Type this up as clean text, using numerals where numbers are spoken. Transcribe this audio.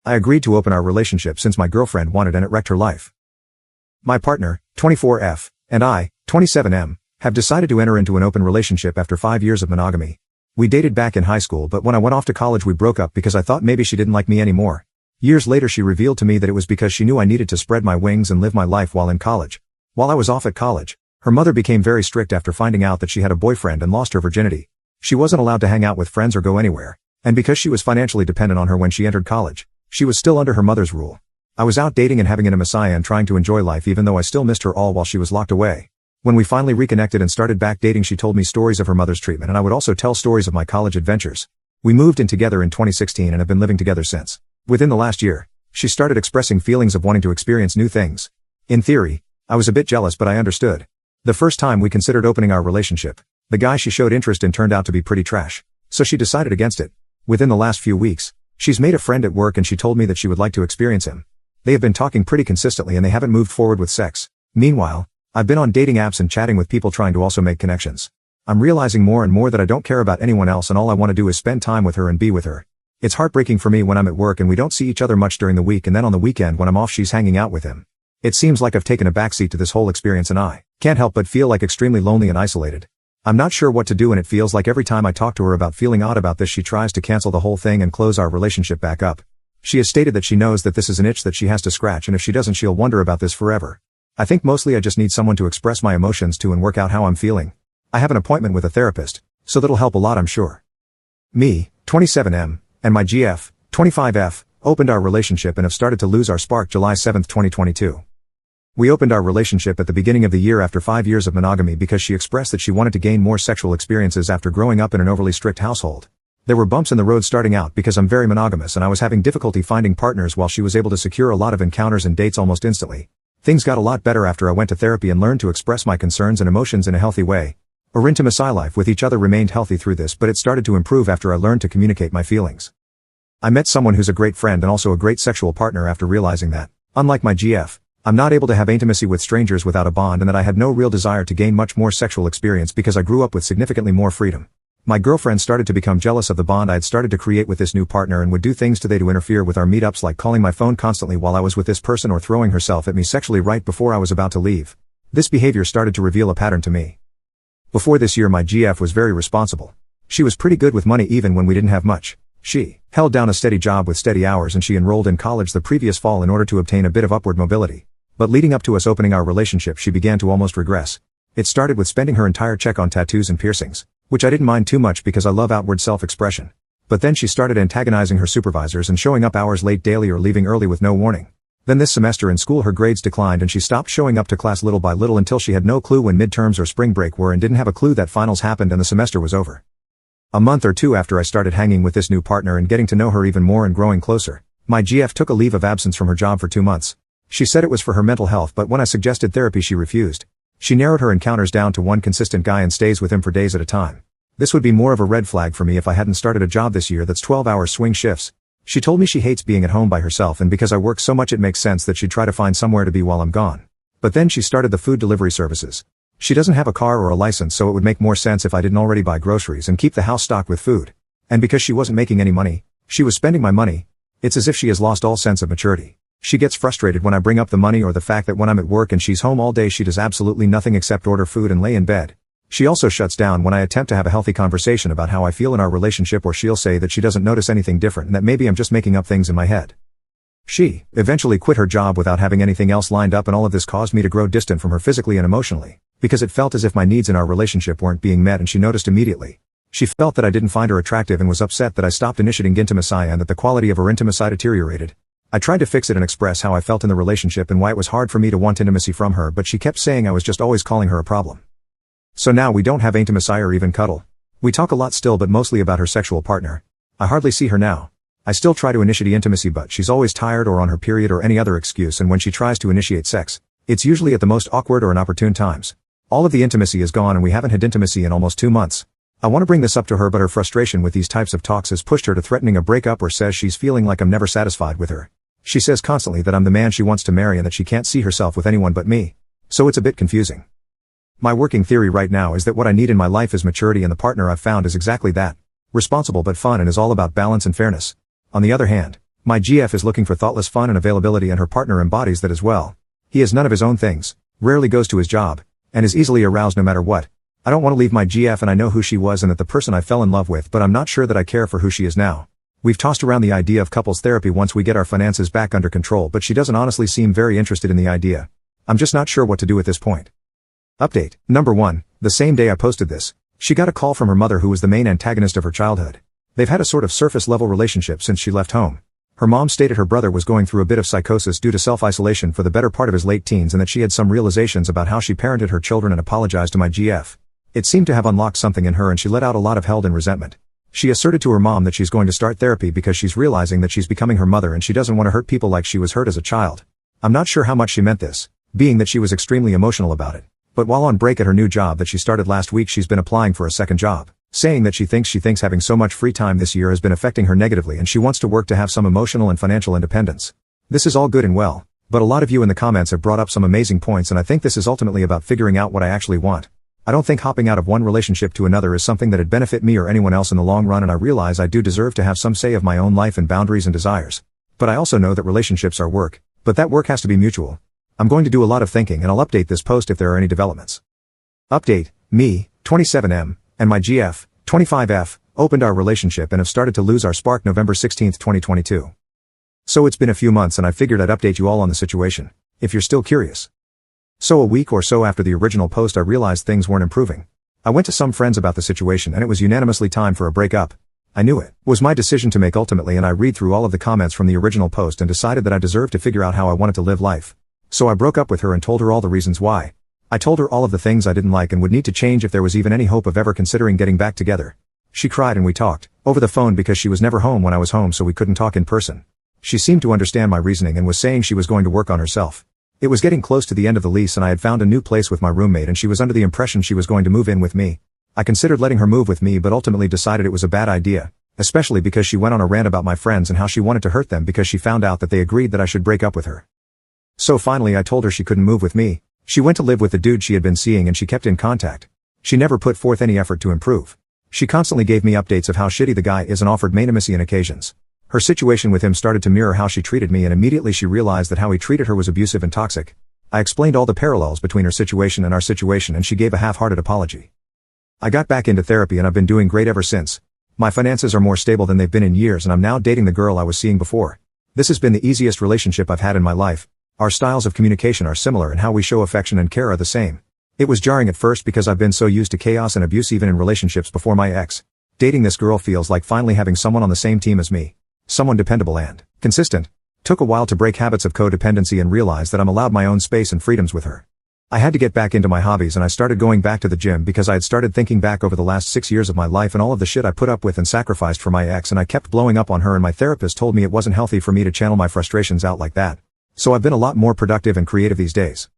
I agreed to open our relationship since my girlfriend wanted and it wrecked her life. My partner, 24F, and I, 27M, have decided to enter into an open relationship after 5 years of monogamy. We dated back in high school, but when I went off to college we broke up because I thought maybe she didn't like me anymore. Years later she revealed to me that it was because she knew I needed to spread my wings and live my life while in college. While I was off at college, her mother became very strict after finding out that she had a boyfriend and lost her virginity. She wasn't allowed to hang out with friends or go anywhere, and because she was financially dependent on her when she entered college, she was still under her mother's rule. I was out dating and having intimacy and trying to enjoy life even though I still missed her all while she was locked away. When we finally reconnected and started back dating she told me stories of her mother's treatment and I would also tell stories of my college adventures. We moved in together in 2016 and have been living together since. Within the last year, she started expressing feelings of wanting to experience new things. In theory, I was a bit jealous but I understood. The first time we considered opening our relationship, the guy she showed interest in turned out to be pretty trash, so she decided against it. Within the last few weeks, she's made a friend at work and she told me that she would like to experience him. They have been talking pretty consistently and they haven't moved forward with sex. Meanwhile, I've been on dating apps and chatting with people trying to also make connections. I'm realizing more and more that I don't care about anyone else and all I want to do is spend time with her and be with her. It's heartbreaking for me when I'm at work and we don't see each other much during the week and then on the weekend when I'm off she's hanging out with him. It seems like I've taken a backseat to this whole experience and I can't help but feel like extremely lonely and isolated. I'm not sure what to do and it feels like every time I talk to her about feeling odd about this she tries to cancel the whole thing and close our relationship back up. She has stated that she knows that this is an itch that she has to scratch and if she doesn't she'll wonder about this forever. I think mostly I just need someone to express my emotions to and work out how I'm feeling. I have an appointment with a therapist, so that'll help a lot I'm sure. Me, 27M, and my GF, 25F, opened our relationship and have started to lose our spark July 7, 2022. We opened our relationship at the beginning of the year after 5 years of monogamy because she expressed that she wanted to gain more sexual experiences after growing up in an overly strict household. There were bumps in the road starting out because I'm very monogamous and I was having difficulty finding partners while she was able to secure a lot of encounters and dates almost instantly. Things got a lot better after I went to therapy and learned to express my concerns and emotions in a healthy way. Our intimacy life with each other remained healthy through this but it started to improve after I learned to communicate my feelings. I met someone who's a great friend and also a great sexual partner after realizing that, unlike my GF, I'm not able to have intimacy with strangers without a bond and that I had no real desire to gain much more sexual experience because I grew up with significantly more freedom. My girlfriend started to become jealous of the bond I had started to create with this new partner and would do things today to interfere with our meetups like calling my phone constantly while I was with this person or throwing herself at me sexually right before I was about to leave. This behavior started to reveal a pattern to me. Before this year my GF was very responsible. She was pretty good with money even when we didn't have much. She held down a steady job with steady hours and she enrolled in college the previous fall in order to obtain a bit of upward mobility. But leading up to us opening our relationship she began to almost regress. It started with spending her entire check on tattoos and piercings, which I didn't mind too much because I love outward self-expression. But then she started antagonizing her supervisors and showing up hours late daily or leaving early with no warning. Then this semester in school her grades declined and she stopped showing up to class little by little until she had no clue when midterms or spring break were and didn't have a clue that finals happened and the semester was over. A month or two after I started hanging with this new partner and getting to know her even more and growing closer, my GF took a leave of absence from her job for 2 months. She said it was for her mental health but when I suggested therapy she refused. She narrowed her encounters down to one consistent guy and stays with him for days at a time. This would be more of a red flag for me if I hadn't started a job this year that's 12-hour swing shifts. She told me she hates being at home by herself and because I work so much it makes sense that she'd try to find somewhere to be while I'm gone. But then she started the food delivery services. She doesn't have a car or a license so it would make more sense if I didn't already buy groceries and keep the house stocked with food. And because she wasn't making any money, she was spending my money. It's as if she has lost all sense of maturity. She gets frustrated when I bring up the money or the fact that when I'm at work and she's home all day she does absolutely nothing except order food and lay in bed. She also shuts down when I attempt to have a healthy conversation about how I feel in our relationship or she'll say that she doesn't notice anything different and that maybe I'm just making up things in my head. She eventually quit her job without having anything else lined up and all of this caused me to grow distant from her physically and emotionally, because it felt as if my needs in our relationship weren't being met and she noticed immediately. She felt that I didn't find her attractive and was upset that I stopped initiating intimacy and that the quality of her intimacy deteriorated. I tried to fix it and express how I felt in the relationship and why it was hard for me to want intimacy from her but she kept saying I was just always calling her a problem. So now we don't have intimacy or even cuddle. We talk a lot still but mostly about her sexual partner. I hardly see her now. I still try to initiate intimacy but she's always tired or on her period or any other excuse and when she tries to initiate sex, it's usually at the most awkward or inopportune times. All of the intimacy is gone and we haven't had intimacy in almost 2 months. I want to bring this up to her but her frustration with these types of talks has pushed her to threatening a breakup or says she's feeling like I'm never satisfied with her. She says constantly that I'm the man she wants to marry and that she can't see herself with anyone but me. So it's a bit confusing. My working theory right now is that what I need in my life is maturity and the partner I've found is exactly that. Responsible but fun and is all about balance and fairness. On the other hand, My GF is looking for thoughtless fun and availability, and her partner embodies that as well. He has none of his own things, rarely goes to his job, and is easily aroused no matter what. I don't want to leave my GF, and I know who she was and that the person I fell in love with, but I'm not sure that I care for who she is now. We've tossed around the idea of couples therapy once we get our finances back under control, but she doesn't honestly seem very interested in the idea. I'm just not sure what to do at this point. Update. Number 1. The same day I posted this, she got a call from her mother, who was the main antagonist of her childhood. They've had a sort of surface-level relationship since she left home. Her mom stated her brother was going through a bit of psychosis due to self-isolation for the better part of his late teens, and that she had some realizations about how she parented her children and apologized to my GF. It seemed to have unlocked something in her, and she let out a lot of held-in resentment. She asserted to her mom that she's going to start therapy because she's realizing that she's becoming her mother and she doesn't want to hurt people like she was hurt as a child. I'm not sure how much she meant this, being that she was extremely emotional about it. But while on break at her new job that she started last week, she's been applying for a second job, saying that she thinks having so much free time this year has been affecting her negatively, and she wants to work to have some emotional and financial independence. This is all good and well, but a lot of you in the comments have brought up some amazing points, and I think this is ultimately about figuring out what I actually want. I don't think hopping out of one relationship to another is something that'd benefit me or anyone else in the long run, and I realize I do deserve to have some say of my own life and boundaries and desires. But I also know that relationships are work, but that work has to be mutual. I'm going to do a lot of thinking, and I'll update this post if there are any developments. Update. Me, 27M, and my GF, 25F, opened our relationship and have started to lose our spark November 16, 2022. So it's been a few months, and I figured I'd update you all on the situation, if you're still curious. So a week or so after the original post, I realized things weren't improving. I went to some friends about the situation, and it was unanimously time for a breakup. I knew it was my decision to make ultimately, and I read through all of the comments from the original post and decided that I deserved to figure out how I wanted to live life. So I broke up with her and told her all the reasons why. I told her all of the things I didn't like and would need to change if there was even any hope of ever considering getting back together. She cried and we talked over the phone because she was never home when I was home, so we couldn't talk in person. She seemed to understand my reasoning and was saying she was going to work on herself. It was getting close to the end of the lease, and I had found a new place with my roommate, and she was under the impression she was going to move in with me. I considered letting her move with me, but ultimately decided it was a bad idea, especially because she went on a rant about my friends and how she wanted to hurt them because she found out that they agreed that I should break up with her. So finally I told her she couldn't move with me. She went to live with the dude she had been seeing, and she kept in contact. She never put forth any effort to improve. She constantly gave me updates of how shitty the guy is and offered intimacy on occasions. Her situation with him started to mirror how she treated me, and immediately she realized that how he treated her was abusive and toxic. I explained all the parallels between her situation and our situation, and she gave a half-hearted apology. I got back into therapy, and I've been doing great ever since. My finances are more stable than they've been in years, and I'm now dating the girl I was seeing before. This has been the easiest relationship I've had in my life. Our styles of communication are similar, and how we show affection and care are the same. It was jarring at first because I've been so used to chaos and abuse even in relationships before my ex. Dating this girl feels like finally having someone on the same team as me. Someone dependable and consistent. Took a while to break habits of codependency and realize that I'm allowed my own space and freedoms with her. I had to get back into my hobbies, and I started going back to the gym because I had started thinking back over the last 6 years of my life and all of the shit I put up with and sacrificed for my ex, and I kept blowing up on her, and my therapist told me it wasn't healthy for me to channel my frustrations out like that. So I've been a lot more productive and creative these days.